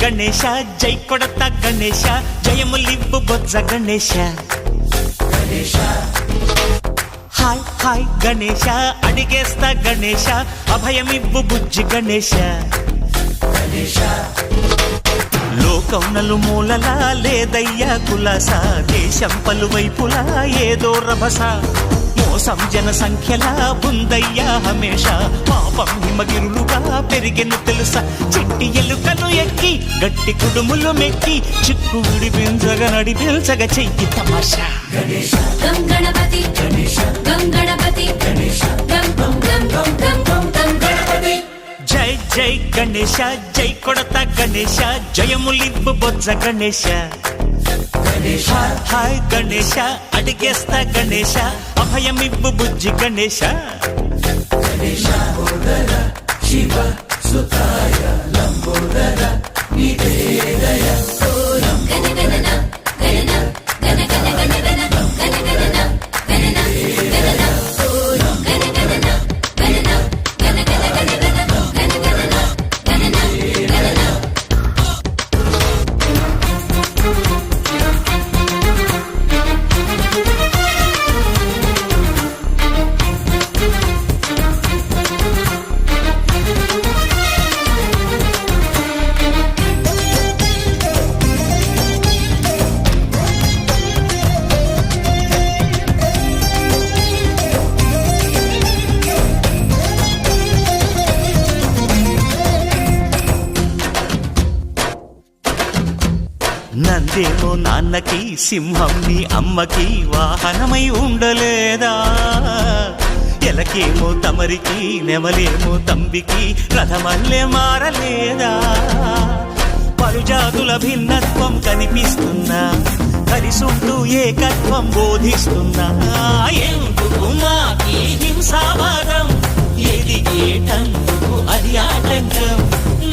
గణేశ జై కొడత గణేశ జయములివ్వు బొజ్జ Ganesha hi hi Ganesha అడిగేస్తా Ganesha అభయమివ్వు బుజ్జి గణేశ లోకం నలుమూలలా లేదయ్యా కులాస దేశం పలువైపులా ఏదో రభస మోసం జన సంఖ్యలా ఉందయ్యా హమేష పాపం హిమగిరులుగా పెరిగెను తెలుసా చిట్టి ఎలుకలు ఎక్కి గట్టి కుడుములు మెక్కి చిక్కు విడిపించగా నడిపించగా చెయ్యి తమాషా గం గణపతి గం గణపతి గం గం గం గం గం గం గం గణపతి జై జై గణేశ జై కొడత గణేశ జయములివ్వు బొజ్జ గణేశ హాయ్ గణేశ అడిగేస్తా గణేశ అభయమివ్వు బుజ్జి గణేశ శివ సుతాయ లంబోదర నివేదయ గణగణన గణన గణ గణ గణ గణ గణగణన గణన గణన గణగణన గణన గణ గణ గణ గణ గణగణన గణన గణన నందేమో నాన్నకి సింహం నీ అమ్మకి వాహనమై ఉండలేదా ఎలకేమో తమరికి నెమలేమో తంబికి రథమల్లే మారలేదా పలుజాతుల భిన్నత్వం కనిపిస్తున్నా కలిసుంటూ ఏకత్వం బోధిస్తున్నా ఎందుకు మాకి హింసావాదం ఎదిగేటందుకు అది ఆటంకం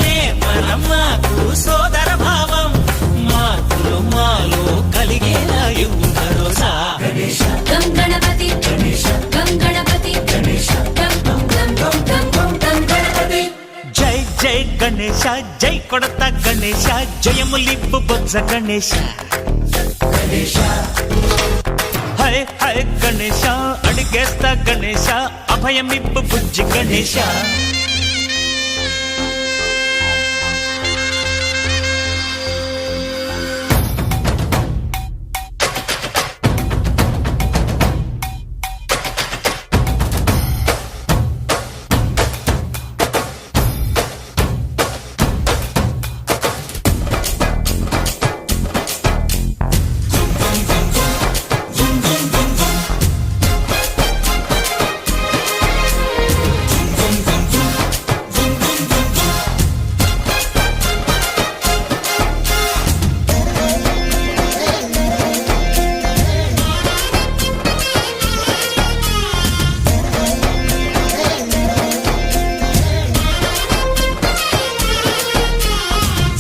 నేపరం మాకు సోదర భావం మార్పులు మాలో కలిగేలా ఇవ్వు భరోసా గం గణపతి గం గణపతి గం గం గం గం గం గం గం గణపతి జై జై గణేశ జై కొడత గణేశ జయములివ్వు బొజ్జ గణేశ హై హై గణేశ అడిగేస్తా గణేశ అభయమివ్వు బుజ్జి గణేశ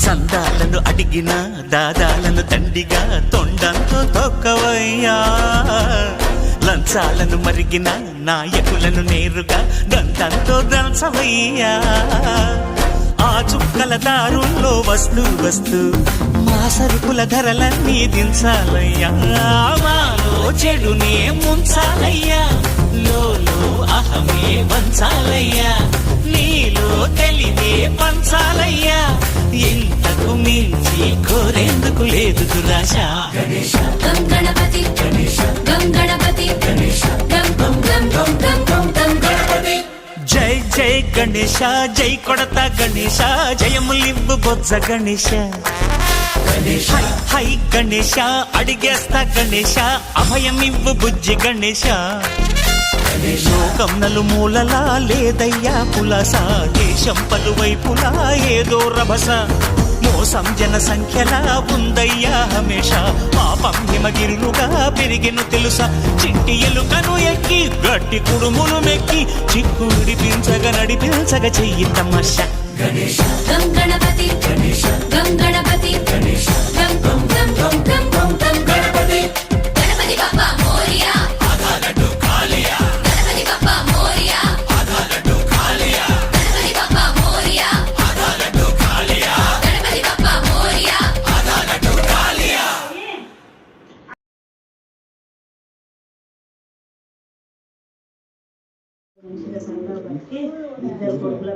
సందాలను అడిగిన దాదాలను దండిగా తొండంతో తొక్కవయ్యా లంచాలను మరిగిన నాయకులను నేరుగా దంతంతో దంచవయ్యా ఆ చుక్కల దారుల్లో వస్తూ వస్తూ మా సరుకుల ధరలన్నీ దించాలయ్యా మాలో చెడునే ముంచాలయ్యా లోలో అహమే వంచాలయ్యా నీలో తెలివే పంచాలయ్యా ఇంతకు మించి కోరేందుకు లేదు దురాశ గం గణపతి గం గణపతి గం గం గం గం గం గం గం గణపతి జై జై గణేశ జై కొడత గణేశ జయములివ్వు బొజ్జ గణేశ హై హై గణేశ అడిగేస్తా గణేశ అభయమివ్వు బుజ్జి గణేశ లోకం నలుమూలలా లేదయ్యా కులాస దేశం పలువైపులా ఏదో రభస మోసం జన సంఖ్యలా ఉందయ్యా హమేష పాపం హిమగిరులుగా పెరిగెను తెలుసా చిట్టి ఎలుకను ఎక్కి గట్టి కుడుములు మెక్కి చిక్కు విడిపించగా నడిపించగా చెయ్యి తమాషా గం గణపతి గం గణపతి గం గం గం గం గం గం గం గణపతి గణపతి బప్పా మోరియా గణపతి బప్పా మోరియా గణపతి బప్పా మోరియా గణపతి బప్పా మంచిగా సంఘం బతికి ఇద్దరు కొడుకుల